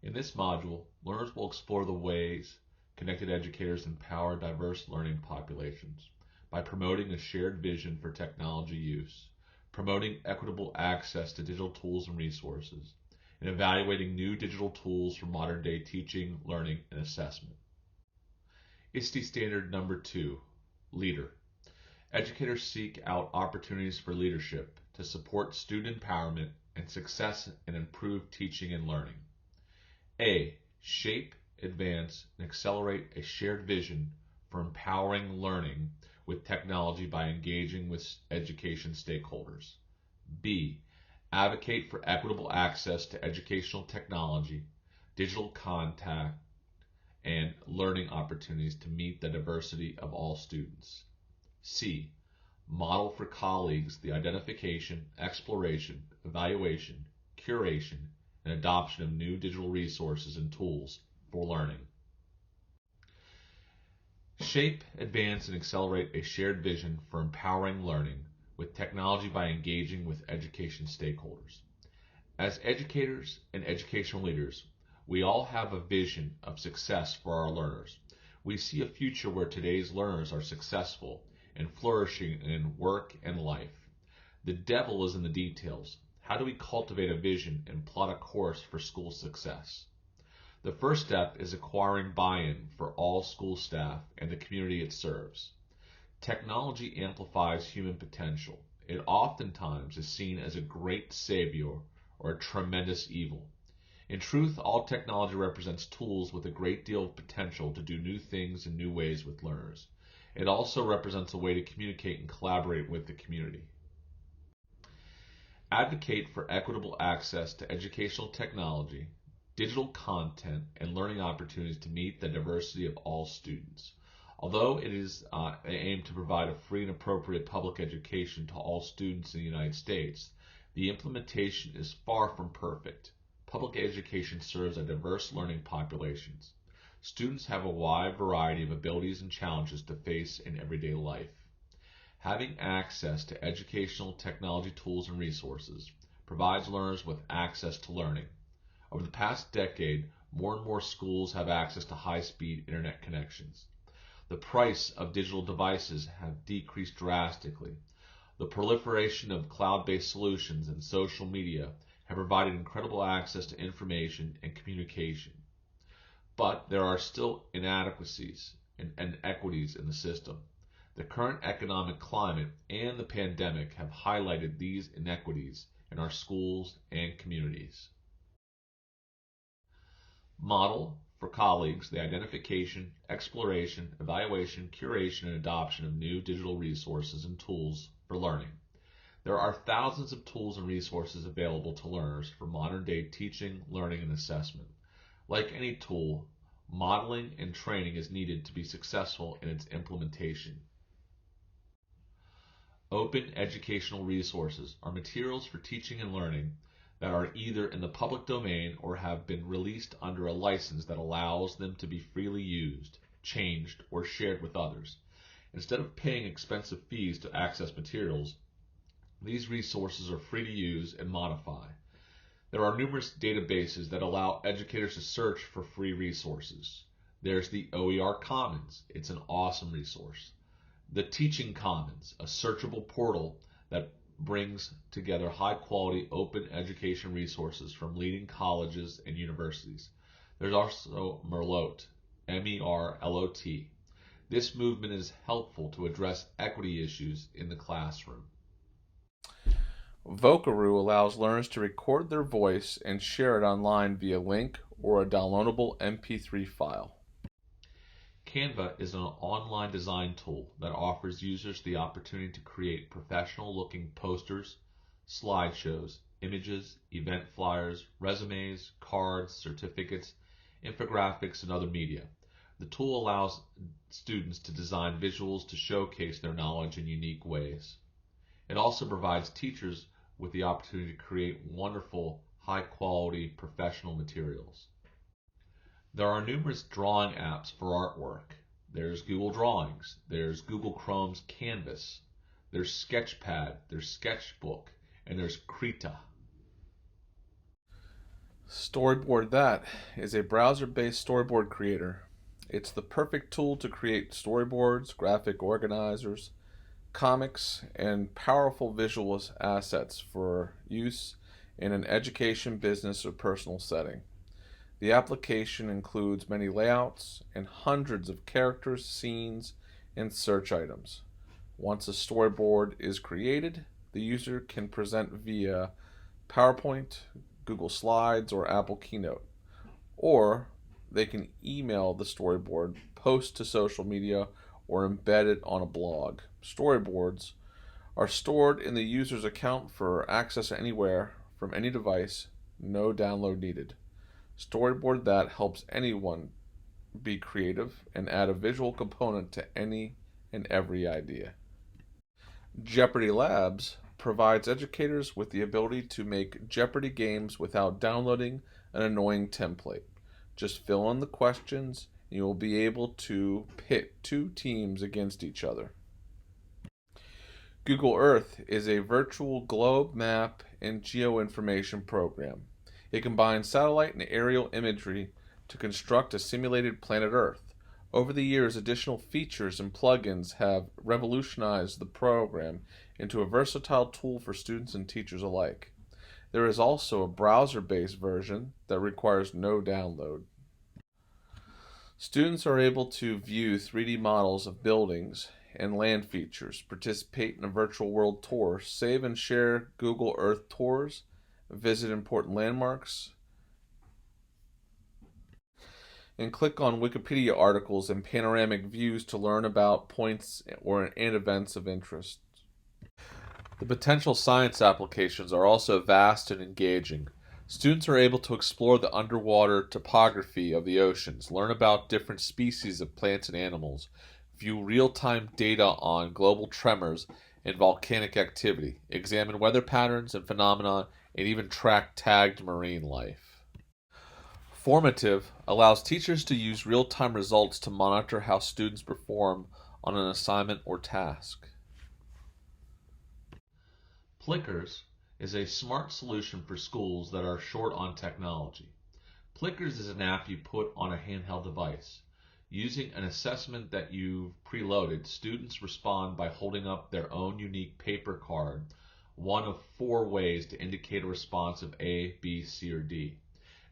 In this module, learners will explore the ways connected educators empower diverse learning populations by promoting a shared vision for technology use, promoting equitable access to digital tools and resources, and evaluating new digital tools for modern-day teaching, learning, and assessment. ISTE Standard Number 2, Leader. Educators seek out opportunities for leadership to support student empowerment and success and improve teaching and learning. A. Shape, advance, and accelerate a shared vision for empowering learning with technology by engaging with education stakeholders. B. Advocate for equitable access to educational technology, digital content, and learning opportunities to meet the diversity of all students. C. Model for colleagues the identification, exploration, evaluation, curation, and adoption of new digital resources and tools for learning. Shape, advance, and accelerate a shared vision for empowering learning with technology by engaging with education stakeholders. As educators and educational leaders, we all have a vision of success for our learners. We see a future where today's learners are successful and flourishing in work and life. The devil is in the details. How do we cultivate a vision and plot a course for school success? The first step is acquiring buy-in for all school staff and the community it serves. Technology amplifies human potential. It oftentimes is seen as a great savior or a tremendous evil. In truth, all technology represents tools with a great deal of potential to do new things in new ways with learners. It also represents a way to communicate and collaborate with the community. Advocate for equitable access to educational technology, digital content, and learning opportunities to meet the diversity of all students. Although it is aimed to provide a free and appropriate public education to all students in the United States, the implementation is far from perfect. Public education serves a diverse learning populations. Students have a wide variety of abilities and challenges to face in everyday life. Having access to educational technology tools and resources provides learners with access to learning. Over the past decade, more and more schools have access to high-speed internet connections. The price of digital devices have decreased drastically. The proliferation of cloud-based solutions and social media have provided incredible access to information and communication. But there are still inadequacies and inequities in the system. The current economic climate and the pandemic have highlighted these inequities in our schools and communities. Model for colleagues the identification, exploration, evaluation, curation, and adoption of new digital resources and tools for learning. There are thousands of tools and resources available to learners for modern-day teaching, learning, and assessment. Like any tool, modeling and training is needed to be successful in its implementation. Open educational resources are materials for teaching and learning that are either in the public domain or have been released under a license that allows them to be freely used, changed, or shared with others. Instead of paying expensive fees to access materials, these resources are free to use and modify. There are numerous databases that allow educators to search for free resources. There's the OER Commons. It's an awesome resource. The Teaching Commons, a searchable portal that brings together high-quality open education resources from leading colleges and universities. There's also Merlot, M-E-R-L-O-T. This movement is helpful to address equity issues in the classroom. Vocaroo allows learners to record their voice and share it online via link or a downloadable MP3 file. Canva is an online design tool that offers users the opportunity to create professional-looking posters, slideshows, images, event flyers, resumes, cards, certificates, infographics, and other media. The tool allows students to design visuals to showcase their knowledge in unique ways. It also provides teachers with the opportunity to create wonderful, high-quality professional materials. There are numerous drawing apps for artwork. There's Google Drawings, there's Google Chrome's Canvas, there's Sketchpad, there's Sketchbook, and there's Krita. Storyboard That is a browser-based storyboard creator. It's the perfect tool to create storyboards, graphic organizers, comics, and powerful visual assets for use in an education, business, or personal setting. The application includes many layouts and hundreds of characters, scenes, and search items. Once a storyboard is created, the user can present via PowerPoint, Google Slides, or Apple Keynote. Or they can email the storyboard, post to social media, or embed it on a blog. Storyboards are stored in the user's account for access anywhere from any device, no download needed. Storyboard That helps anyone be creative and add a visual component to any and every idea. Jeopardy Labs provides educators with the ability to make Jeopardy games without downloading an annoying template. Just fill in the questions and you will be able to pit two teams against each other. Google Earth is a virtual globe map and geoinformation program. It combines satellite and aerial imagery to construct a simulated planet Earth. Over the years, additional features and plugins have revolutionized the program into a versatile tool for students and teachers alike. There is also a browser-based version that requires no download. Students are able to view 3D models of buildings and land features, participate in a virtual world tour, save and share Google Earth tours, visit important landmarks, and click on Wikipedia articles and panoramic views to learn about points and events of interest. The potential science applications are also vast and engaging. Students are able to explore the underwater topography of the oceans, learn about different species of plants and animals, view real-time data on global tremors and volcanic activity, examine weather patterns and phenomena, and even track tagged marine life. Formative allows teachers to use real-time results to monitor how students perform on an assignment or task. Plickers is a smart solution for schools that are short on technology. Plickers is an app you put on a handheld device. Using an assessment that you've preloaded, students respond by holding up their own unique paper card, one of 4 ways to indicate a response of A, B, C, or D.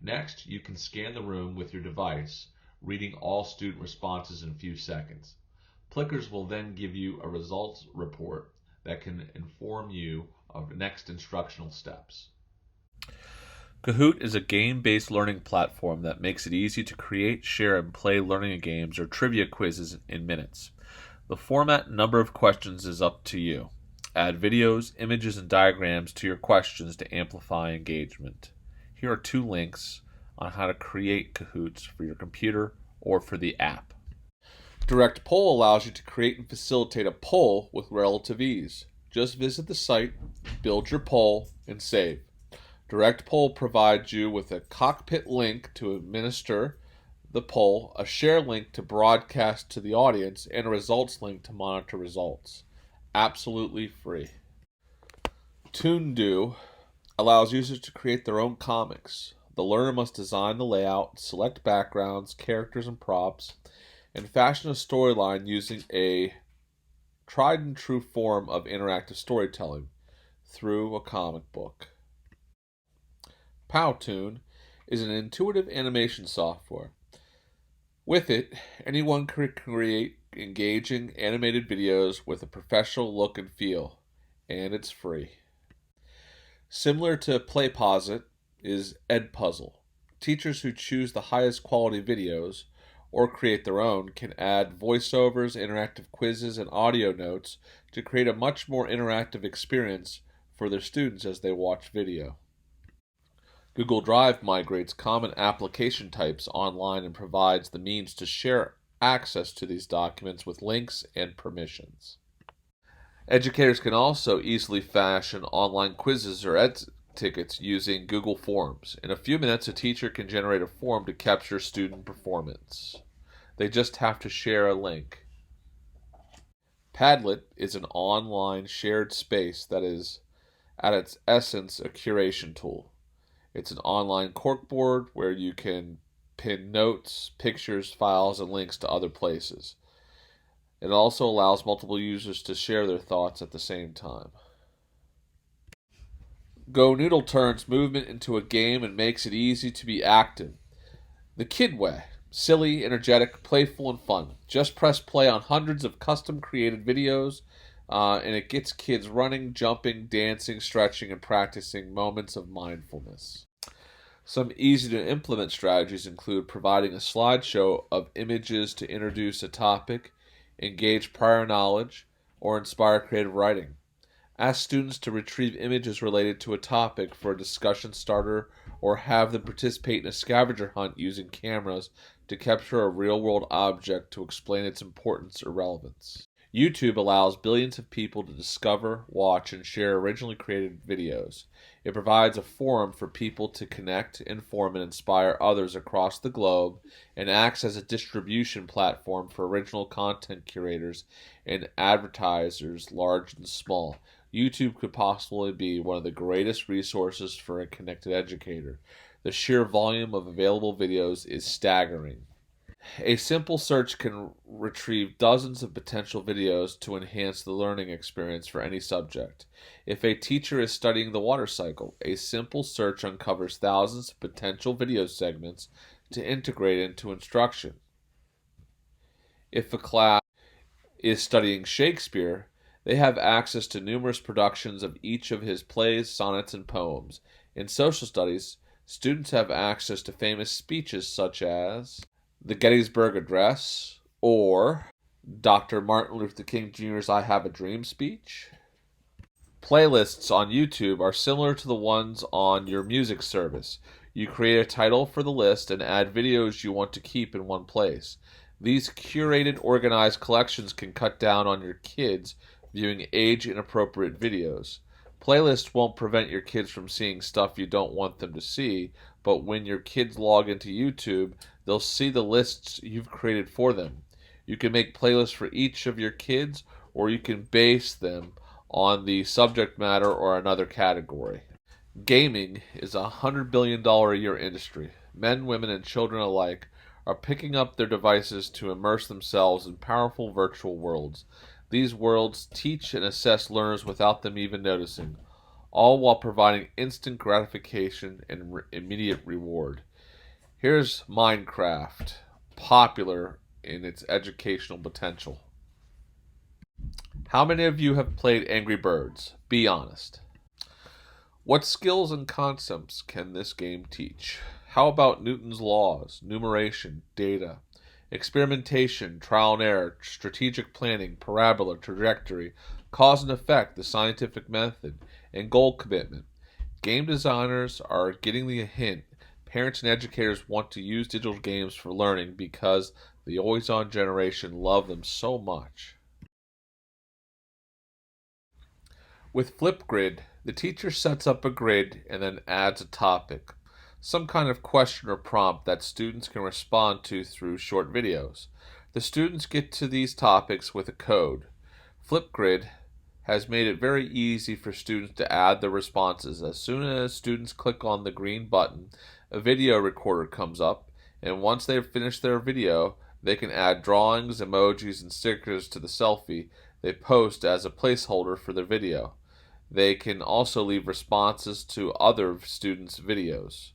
Next, you can scan the room with your device, reading all student responses in a few seconds. Plickers will then give you a results report that can inform you of next instructional steps. Kahoot is a game-based learning platform that makes it easy to create, share, and play learning games or trivia quizzes in minutes. The format and number of questions is up to you. Add videos, images, and diagrams to your questions to amplify engagement. Here are 2 links on how to create Kahoots for your computer or for the app. Direct Poll allows you to create and facilitate a poll with relative ease. Just visit the site, build your poll, and save. Direct Poll provides you with a cockpit link to administer the poll, a share link to broadcast to the audience, and a results link to monitor results. Absolutely free. ToonDo allows users to create their own comics. The learner must design the layout, select backgrounds, characters, and props, and fashion a storyline using a tried and true form of interactive storytelling through a comic book. Powtoon is an intuitive animation software. With it, anyone can create engaging animated videos with a professional look and feel, and it's free. Similar to PlayPosit is Edpuzzle. Teachers who choose the highest quality videos or create their own can add voiceovers, interactive quizzes, and audio notes to create a much more interactive experience for their students as they watch video. Google Drive migrates common application types online and provides the means to share access to these documents with links and permissions. Educators can also easily fashion online quizzes or tickets using Google Forms. In a few minutes, a teacher can generate a form to capture student performance. They just have to share a link. Padlet is an online shared space that is, at its essence, a curation tool. It's an online corkboard where you can pin notes, pictures, files, and links to other places. It also allows multiple users to share their thoughts at the same time. Go Noodle turns movement into a game and makes it easy to be active. The kid way. Silly, energetic, playful, and fun. Just press play on hundreds of custom created videos, and it gets kids running, jumping, dancing, stretching, and practicing moments of mindfulness. Some easy to implement strategies include providing a slideshow of images to introduce a topic, engage prior knowledge, or inspire creative writing. Ask students to retrieve images related to a topic for a discussion starter, or have them participate in a scavenger hunt using cameras to capture a real-world object to explain its importance or relevance. YouTube allows billions of people to discover, watch, and share originally created videos. It provides a forum for people to connect, inform, and inspire others across the globe, and acts as a distribution platform for original content curators and advertisers large and small. YouTube could possibly be one of the greatest resources for a connected educator. The sheer volume of available videos is staggering. A simple search can retrieve dozens of potential videos to enhance the learning experience for any subject. If a teacher is studying the water cycle, a simple search uncovers thousands of potential video segments to integrate into instruction. If a class is studying Shakespeare, they have access to numerous productions of each of his plays, sonnets, and poems. In social studies, students have access to famous speeches such as the Gettysburg Address or Dr. Martin Luther King Jr.'s I Have a Dream speech. Playlists on YouTube are similar to the ones on your music service. You create a title for the list and add videos you want to keep in one place. These curated, organized collections can cut down on your kids viewing age-inappropriate videos. Playlists won't prevent your kids from seeing stuff you don't want them to see, but when your kids log into YouTube, they'll see the lists you've created for them. You can make playlists for each of your kids, or you can base them on the subject matter or another category. Gaming is a $100 billion a year industry. Men, women, and children alike are picking up their devices to immerse themselves in powerful virtual worlds. These worlds teach and assess learners without them even noticing, all while providing instant gratification and immediate reward. Here's Minecraft, popular in its educational potential. How many of you have played Angry Birds? Be honest. What skills and concepts can this game teach? How about Newton's laws, numeration, data, experimentation, trial and error, strategic planning, parabola, trajectory, cause and effect, the scientific method, and goal commitment? Game designers are getting the hint. Parents and educators want to use digital games for learning because the always-on generation love them so much. With Flipgrid, the teacher sets up a grid and then adds a topic, some kind of question or prompt that students can respond to through short videos. The students get to these topics with a code. Flipgrid has made it very easy for students to add their responses. As soon as students click on the green button, a video recorder comes up, and once they've finished their video, they can add drawings, emojis, and stickers to the selfie they post as a placeholder for their video. They can also leave responses to other students' videos.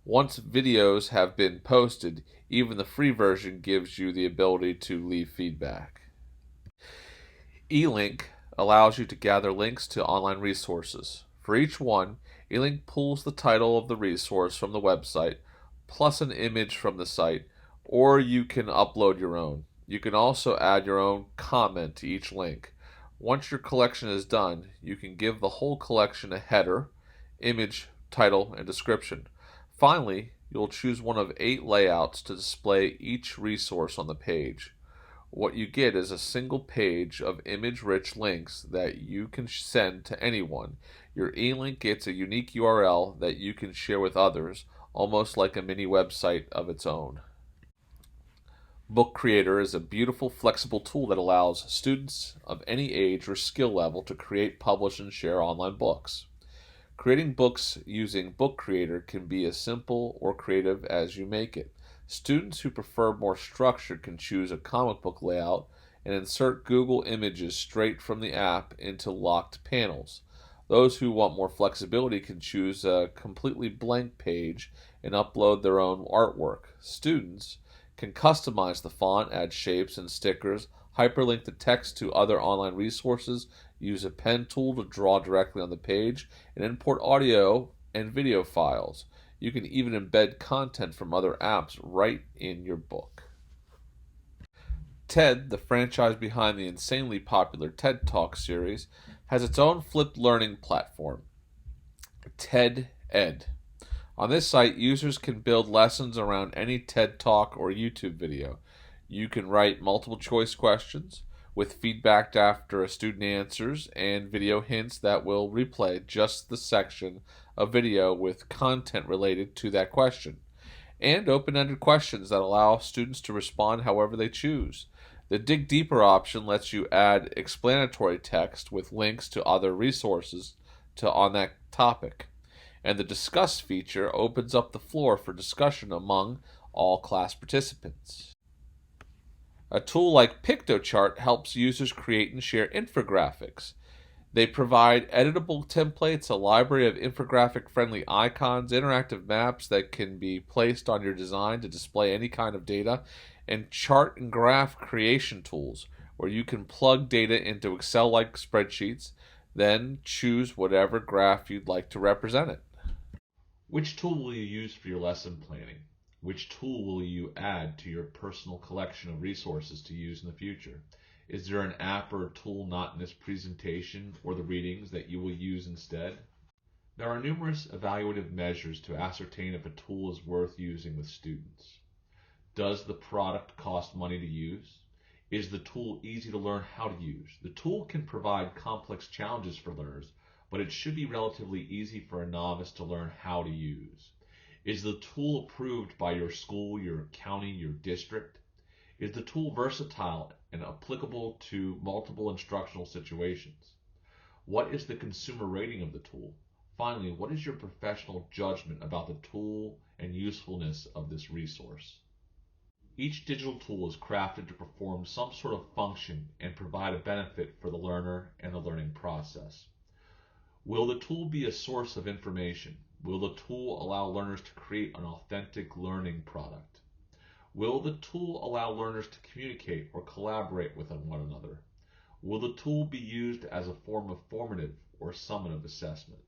Once videos have been posted, even the free version gives you the ability to leave feedback. eLink allows you to gather links to online resources. For each one, eLink pulls the title of the resource from the website, plus an image from the site, or you can upload your own. You can also add your own comment to each link. Once your collection is done, you can give the whole collection a header, image, title, and description. Finally, you'll choose one of 8 layouts to display each resource on the page. What you get is a single page of image-rich links that you can send to anyone. Your e-link gets a unique URL that you can share with others, almost like a mini website of its own. Book Creator is a beautiful, flexible tool that allows students of any age or skill level to create, publish, and share online books. Creating books using Book Creator can be as simple or creative as you make it. Students who prefer more structure can choose a comic book layout and insert Google images straight from the app into locked panels. Those who want more flexibility can choose a completely blank page and upload their own artwork. Students can customize the font, add shapes and stickers, hyperlink the text to other online resources, use a pen tool to draw directly on the page, and import audio and video files. You can even embed content from other apps right in your book. TED, the franchise behind the insanely popular TED Talk series, has its own flipped learning platform, TED Ed. On this site, users can build lessons around any TED Talk or YouTube video. You can write multiple choice questions with feedback after a student answers and video hints that will replay just the section of video with content related to that question, and open-ended questions that allow students to respond however they choose. The Dig Deeper option lets you add explanatory text with links to other resources on that topic. And the Discuss feature opens up the floor for discussion among all class participants. A tool like Piktochart helps users create and share infographics. They provide editable templates, a library of infographic-friendly icons, interactive maps that can be placed on your design to display any kind of data, and chart and graph creation tools where you can plug data into Excel-like spreadsheets, then choose whatever graph you'd like to represent it. Which tool will you use for your lesson planning? Which tool will you add to your personal collection of resources to use in the future? Is there an app or a tool not in this presentation or the readings that you will use instead? There are numerous evaluative measures to ascertain if a tool is worth using with students. Does the product cost money to use? Is the tool easy to learn how to use? The tool can provide complex challenges for learners, but it should be relatively easy for a novice to learn how to use. Is the tool approved by your school, your county, your district? Is the tool versatile and applicable to multiple instructional situations? What is the consumer rating of the tool? Finally, what is your professional judgment about the tool and usefulness of this resource? Each digital tool is crafted to perform some sort of function and provide a benefit for the learner and the learning process. Will the tool be a source of information? Will the tool allow learners to create an authentic learning product? Will the tool allow learners to communicate or collaborate with one another? Will the tool be used as a form of formative or summative assessment?